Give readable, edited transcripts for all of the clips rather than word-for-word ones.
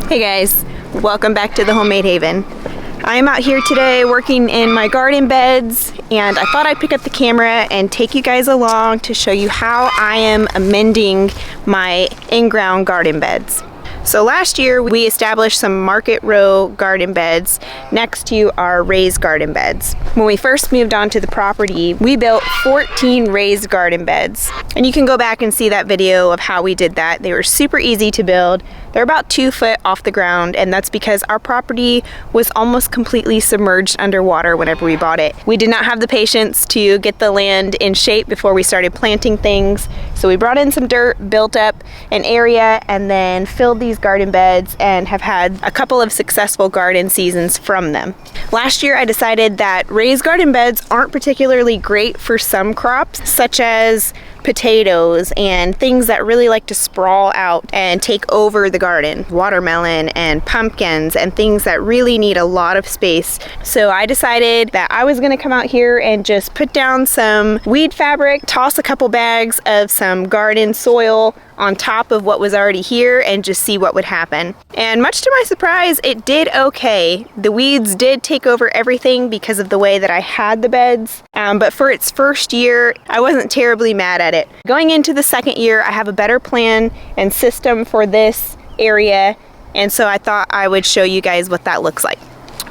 Hey guys, welcome back to the Homemade Haven. I'm out here today working in my garden beds, and I thought I'd pick up the camera and take you guys along to show you how I am amending my in-ground garden beds. So last year we established some market row garden beds next to our raised garden beds. When we first moved onto the property, we built 14 raised garden beds. And you can go back and see that video of how we did that. They were super easy to build. They're about 2 foot off the ground, and that's because our property was almost completely submerged underwater whenever we bought it. We did not have the patience to get the land in shape before we started planting things. So we brought in some dirt, built up an area, and then filled these garden beds and have had a couple of successful garden seasons from them. Last year I decided that raised garden beds aren't particularly great for some crops, such as potatoes and things that really like to sprawl out and take over the garden, watermelon and pumpkins and things that really need a lot of space. So I decided that I was going to come out here and just put down some weed fabric, toss a couple bags of some garden soil on top of what was already here and just see what would happen. And much to my surprise, it did okay. The weeds did take over everything because of the way that I had the beds, but for its first year, I wasn't terribly mad at it. Going into the second year, I have a better plan and system for this area, and so I thought I would show you guys what that looks like.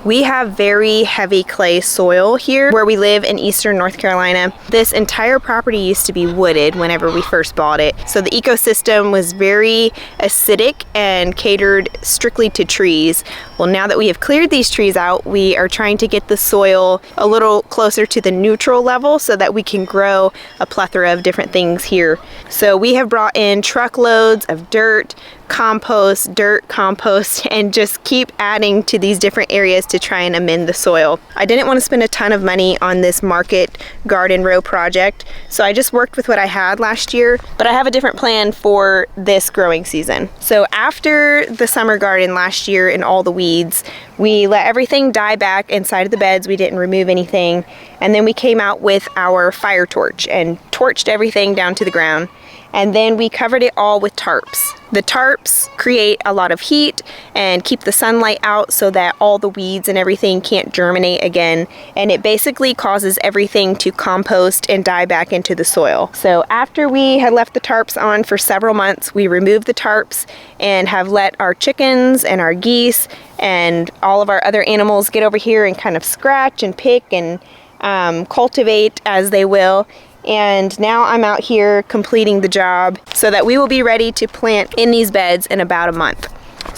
We have very heavy clay soil here where we live in eastern North Carolina. This entire property used to be wooded whenever we first bought it. So the ecosystem was very acidic and catered strictly to trees. Well, now that we have cleared these trees out, we are trying to get the soil a little closer to the neutral level so that we can grow a plethora of different things here. So we have brought in truckloads of dirt, compost, and just keep adding to these different areas to try and amend the soil. I didn't want to spend a ton of money on this market garden row project, so I just worked with what I had last year, but I have a different plan for this growing season. So after the summer garden last year and all the weeds, we let everything die back inside of the beds. We didn't remove anything, and then we came out with our fire torch and torched everything down to the ground. And then we covered it all with tarps. The tarps create a lot of heat and keep the sunlight out so that all the weeds and everything can't germinate again. And it basically causes everything to compost and die back into the soil. So after we had left the tarps on for several months, we removed the tarps and have let our chickens and our geese and all of our other animals get over here and kind of scratch and pick and cultivate as they will. And now I'm out here completing the job so that we will be ready to plant in these beds in about a month.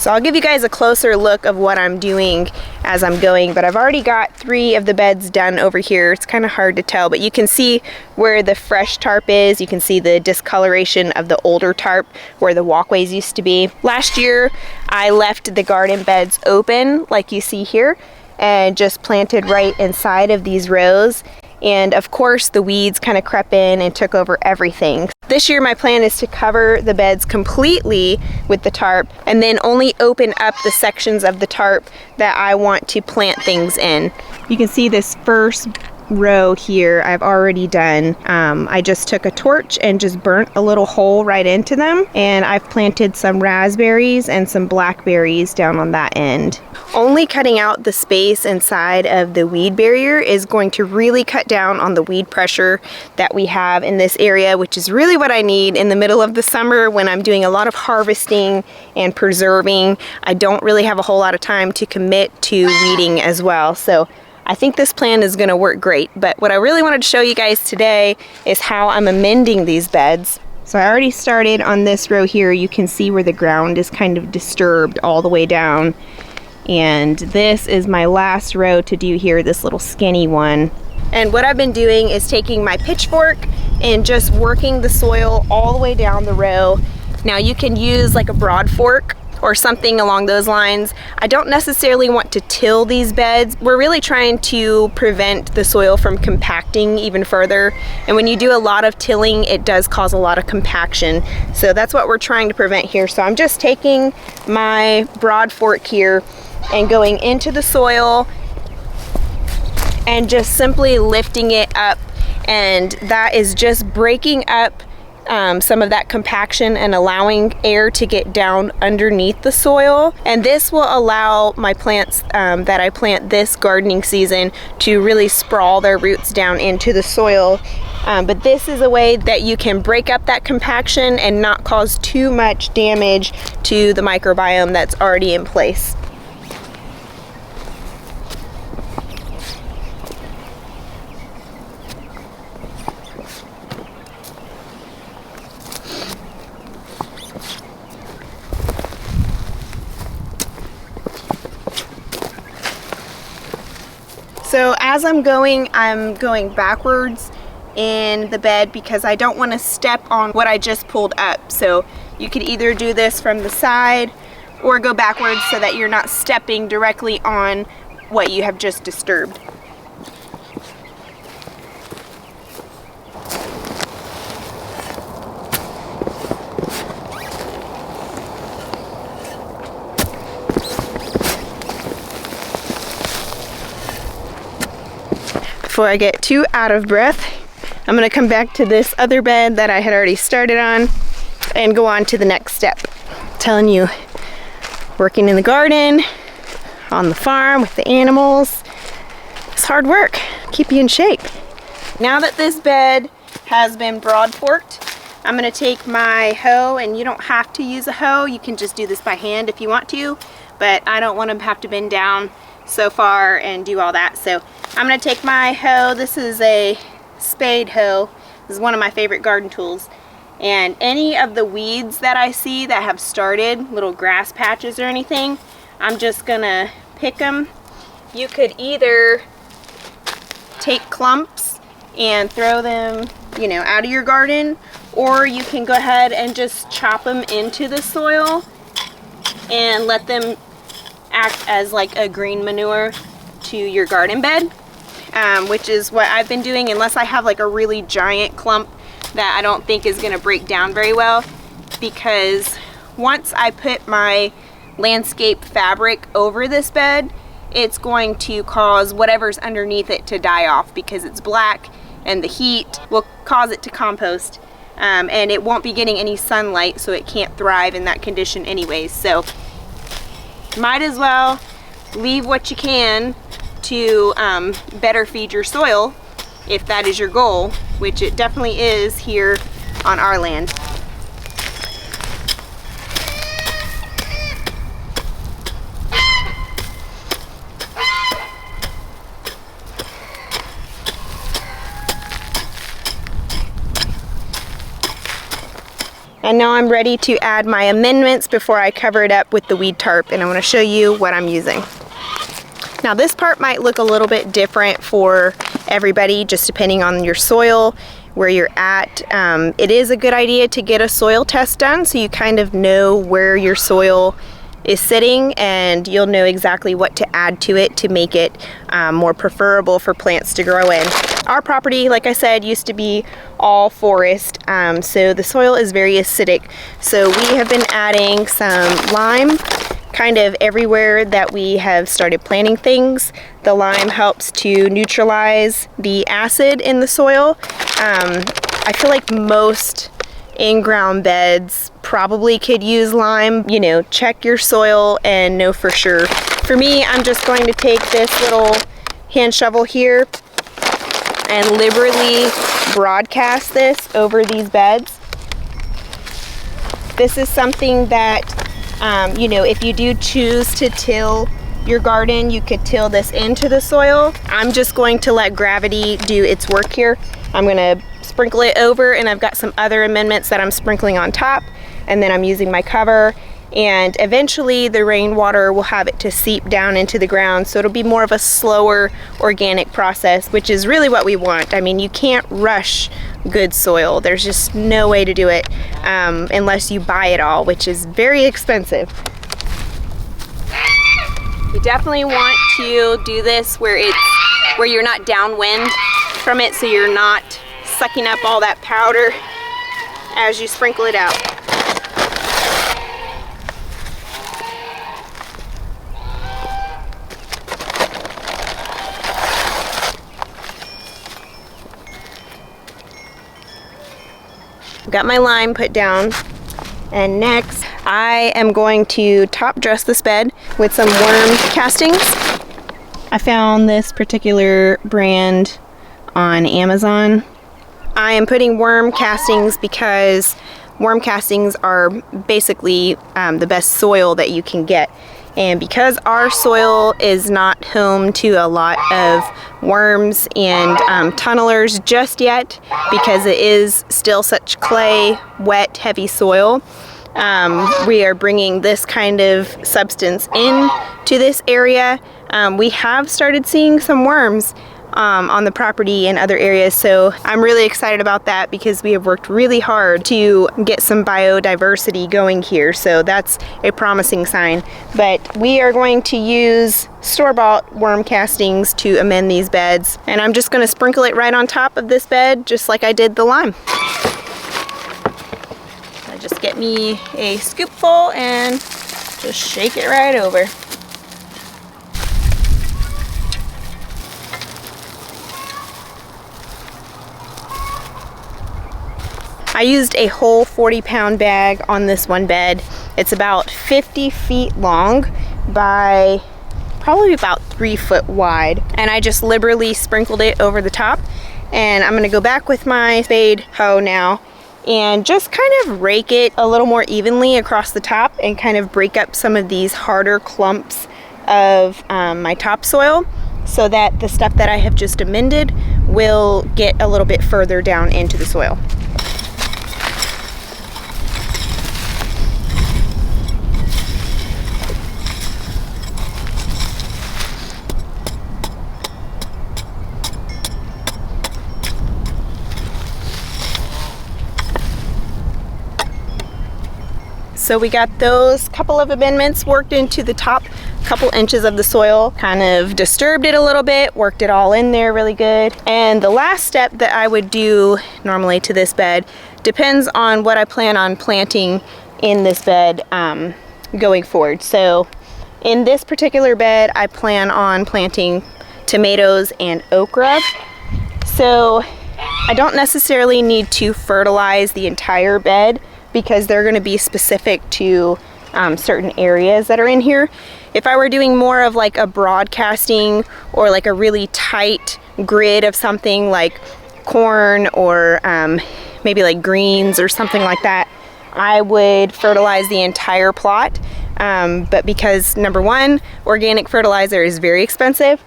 So I'll give you guys a closer look of what I'm doing as I'm going, but I've already got 3 of the beds done over here. It's kind of hard to tell, but you can see where the fresh tarp is. You can see the discoloration of the older tarp where the walkways used to be. Last year, I left the garden beds open like you see here and just planted right inside of these rows. And of course the weeds kind of crept in and took over everything. This year my plan is to cover the beds completely with the tarp and then only open up the sections of the tarp that I want to plant things in. You can see this first row here I've already done. I just took a torch and just burnt a little hole right into them, and I've planted some raspberries and some blackberries down on that end. Only cutting out the space inside of the weed barrier is going to really cut down on the weed pressure that we have in this area, which is really what I need in the middle of the summer when I'm doing a lot of harvesting and preserving. I don't really have a whole lot of time to commit to weeding as well. So I think this plan is going to work great, but what I really wanted to show you guys today is how I'm amending these beds. So I already started on this row here. You can see where the ground is kind of disturbed all the way down. And this is my last row to do here, this little skinny one. And what I've been doing is taking my pitchfork and just working the soil all the way down the row. Now you can use like a broad fork or something along those lines. I don't necessarily want to till these beds. We're really trying to prevent the soil from compacting even further. And when you do a lot of tilling, it does cause a lot of compaction. So that's what we're trying to prevent here. So I'm just taking my broad fork here and going into the soil and just simply lifting it up. And that is just breaking up some of that compaction and allowing air to get down underneath the soil. And this will allow my plants that I plant this gardening season to really sprawl their roots down into the soil. But this is a way that you can break up that compaction and not cause too much damage to the microbiome that's already in place. So as I'm going backwards in the bed because I don't want to step on what I just pulled up. So you could either do this from the side or go backwards so that you're not stepping directly on what you have just disturbed. Before I get too out of breath, I'm going to come back to this other bed that I had already started on and go on to the next step. I'm telling you, working in the garden, on the farm with the animals, it's hard work. Keep you in shape. Now that this bed has been broad forked, I'm going to take my hoe, and you don't have to use a hoe. You can just do this by hand if you want to, but I don't want to have to bend down so far and do all that. So I'm going to take my hoe. This is a spade hoe. This is one of my favorite garden tools. And any of the weeds that I see that have started, little grass patches or anything, I'm just going to pick them. You could either take clumps and throw them, out of your garden, or you can go ahead and just chop them into the soil and let them act as like a green manure to your garden bed, which is what I've been doing, unless I have like a really giant clump that I don't think is going to break down very well, because once I put my landscape fabric over this bed, it's going to cause whatever's underneath it to die off because it's black, and the heat will cause it to compost, and it won't be getting any sunlight, so it can't thrive in that condition anyways. So might as well leave what you can to better feed your soil if that is your goal, which it definitely is here on our land. And now I'm ready to add my amendments before I cover it up with the weed tarp, and I want to show you what I'm using. Now this part might look a little bit different for everybody, just depending on your soil, where you're at. It is a good idea to get a soil test done so you kind of know where your soil is sitting, and you'll know exactly what to add to it to make it more preferable for plants to grow in. Our property, like I said, used to be all forest, so the soil is very acidic. So we have been adding some lime kind of everywhere that we have started planting things. The lime helps to neutralize the acid in the soil. I feel like most in-ground beds probably could use lime. Check your soil and know for sure. For me, I'm just going to take this little hand shovel here and liberally broadcast this over these beds. This is something that, if you do choose to till your garden, you could till this into the soil. I'm just going to let gravity do its work here. I'm gonna sprinkle it over, and I've got some other amendments that I'm sprinkling on top, and then I'm using my cover, and eventually the rainwater will have it to seep down into the ground, so it'll be more of a slower organic process, which is really what we want. I mean, you can't rush good soil. There's just no way to do it unless you buy it all, which is very expensive. You definitely want to do this where you're not downwind from it, so you're not sucking up all that powder as you sprinkle it out. got my lime put down. And next, I am going to top dress this bed with some worm castings. I found this particular brand on Amazon. I am putting worm castings because worm castings are basically the best soil that you can get. And because our soil is not home to a lot of worms and tunnelers just yet, because it is still such clay, wet, heavy soil, we are bringing this kind of substance in to this area. We have started seeing some worms on the property in other areas, so I'm really excited about that because we have worked really hard to get some biodiversity going here, so that's a promising sign. But we are going to use store-bought worm castings to amend these beds, and I'm just going to sprinkle it right on top of this bed just like I did the lime. I just get me a scoopful and just shake it right over. I used a whole 40-pound bag on this one bed. It's about 50 feet long by probably about 3 foot wide. And I just liberally sprinkled it over the top. And I'm gonna go back with my spade hoe now and just kind of rake it a little more evenly across the top and kind of break up some of these harder clumps of my topsoil so that the stuff that I have just amended will get a little bit further down into the soil. So we got those couple of amendments worked into the top couple inches of the soil, kind of disturbed it a little bit, worked it all in there really good. And the last step that I would do normally to this bed depends on what I plan on planting in this bed going forward. So in this particular bed, I plan on planting tomatoes and okra. So I don't necessarily need to fertilize the entire bed because they're going to be specific to certain areas that are in here. If I were doing more of like a broadcasting or like a really tight grid of something like corn or maybe like greens or something like that, I would fertilize the entire plot. But because number one, organic fertilizer is very expensive,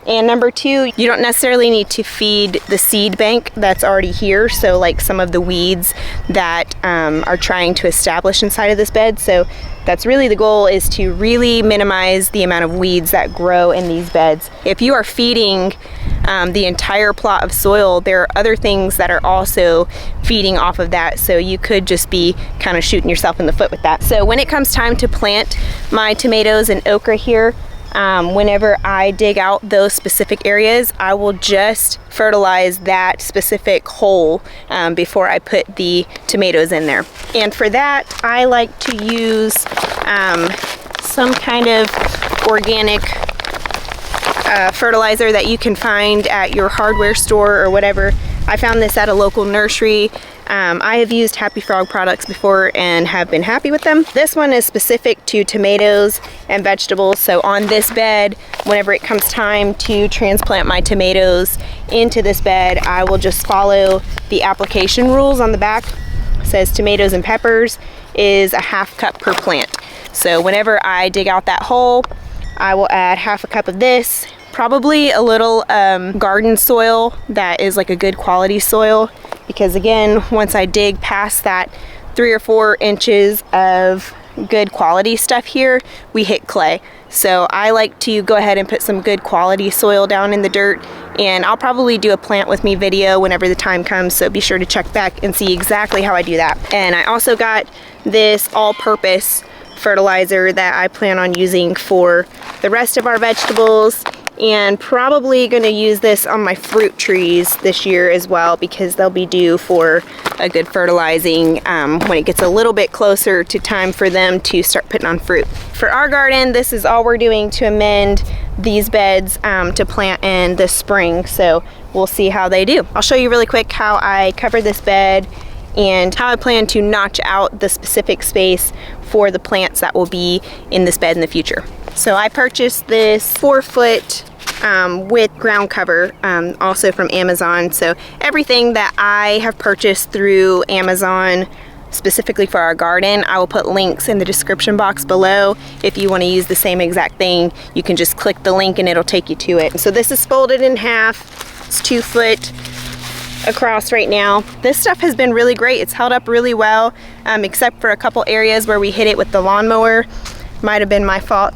and number two, you don't necessarily need to feed the seed bank that's already here, so like some of the weeds that are trying to establish inside of this bed. So that's really the goal, is to really minimize the amount of weeds that grow in these beds. If you are feeding the entire plot of soil, there are other things that are also feeding off of that, so you could just be kind of shooting yourself in the foot with that. So when it comes time to plant my tomatoes and okra here, whenever I dig out those specific areas, I will just fertilize that specific hole before I put the tomatoes in there. And for that, I like to use some kind of organic fertilizer that you can find at your hardware store or whatever. I found this at a local nursery. I have used Happy Frog products before and have been happy with them. This one is specific to tomatoes and vegetables. So on this bed, whenever it comes time to transplant my tomatoes into this bed, I will just follow the application rules on the back. It says tomatoes and peppers is a ½ cup per plant. So whenever I dig out that hole, I will add ½ cup of this, probably a little garden soil that is like a good quality soil, because again, once I dig past that 3 or 4 inches of good quality stuff here, we hit clay. So I like to go ahead and put some good quality soil down in the dirt, and I'll probably do a plant with me video whenever the time comes, so be sure to check back and see exactly how I do that. And I also got this all-purpose fertilizer that I plan on using for the rest of our vegetables, and probably going to use this on my fruit trees this year as well, because they'll be due for a good fertilizing when it gets a little bit closer to time for them to start putting on fruit. For our garden, this is all we're doing to amend these beds to plant in the spring, so we'll see how they do. I'll show you really quick how I cover this bed and how I plan to notch out the specific space for the plants that will be in this bed in the future. So I purchased this 4-foot with ground cover, also from Amazon. So everything that I have purchased through Amazon specifically for our garden, I will put links in the description box below. If you want to use the same exact thing, you can just click the link and it'll take you to it. So this is folded in half. It's 2 foot across right now. This stuff has been really great. It's held up really well, except for a couple areas where we hit it with the lawnmower. Might have been my fault.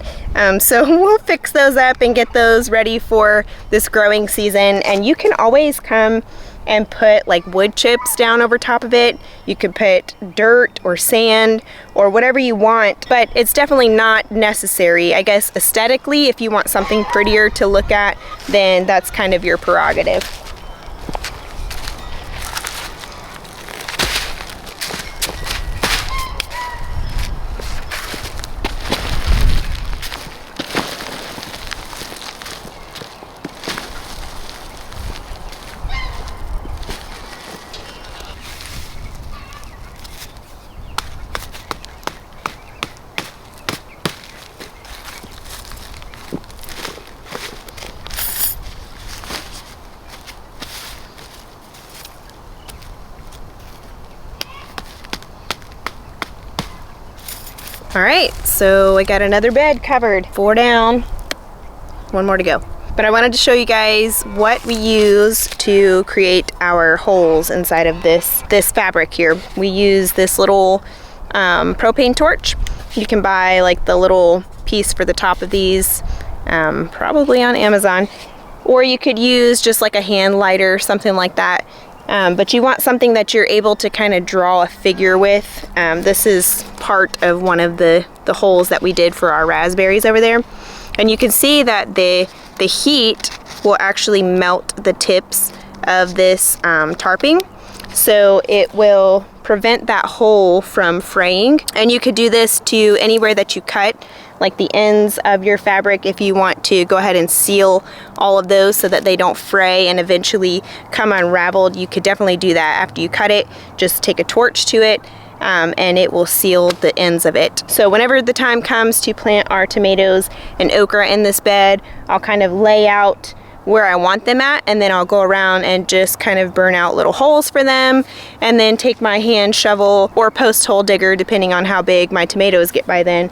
So we'll fix those up and get those ready for this growing season. And you can always come and put like wood chips down over top of it. You could put dirt or sand or whatever you want, but it's definitely not necessary. I guess aesthetically, if you want something prettier to look at, then that's kind of your prerogative. All right, so I got another bed covered. 4 down, 1 more to go. But I wanted to show you guys what we use to create our holes inside of this fabric here. We use this little propane torch. You can buy like the little piece for the top of these, probably on Amazon. Or you could use just like a hand lighter, something like that. But you want something that you're able to kind of draw a figure with. This is part of one of the holes that we did for our raspberries over there. And you can see that the heat will actually melt the tips of this tarping. So it will prevent that hole from fraying. And you could do this to anywhere that you cut, like the ends of your fabric, if you want to go ahead and seal all of those so that they don't fray and eventually come unraveled. You could definitely do that after you cut it. Just take a torch to it and it will seal the ends of it. So whenever the time comes to plant our tomatoes and okra in this bed, I'll kind of lay out where I want them at, and then I'll go around and just kind of burn out little holes for them, and then take my hand shovel or post hole digger, depending on how big my tomatoes get by then,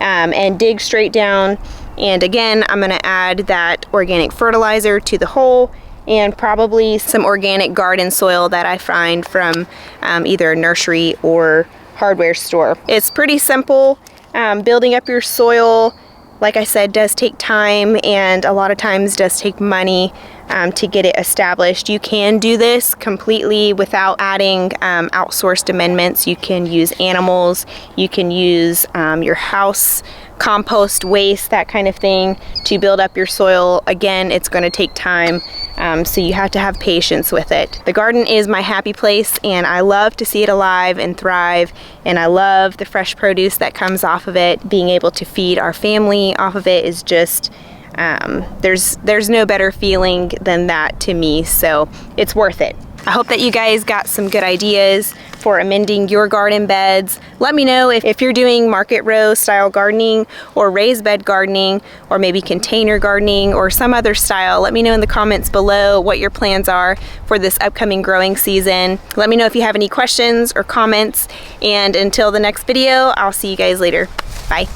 and dig straight down. And again, I'm gonna add that organic fertilizer to the hole, and probably some organic garden soil that I find from either a nursery or hardware store. It's pretty simple. Building up your soil, like I said, does take time, and a lot of times does take money to get it established. You can do this completely without adding outsourced amendments. You can use animals, you can use your house compost waste, that kind of thing, to build up your soil. Again, it's going to take time, so you have to have patience with it. The garden is my happy place, and I love to see it alive and thrive, and I love the fresh produce that comes off of it. Being able to feed our family off of it is just there's no better feeling than that to me, so it's worth it. I hope that you guys got some good ideas for amending your garden beds. Let me know if you're doing market row style gardening or raised bed gardening, or maybe container gardening or some other style. Let me know in the comments below what your plans are for this upcoming growing season. Let me know if you have any questions or comments, and until the next video, I'll see you guys later. Bye.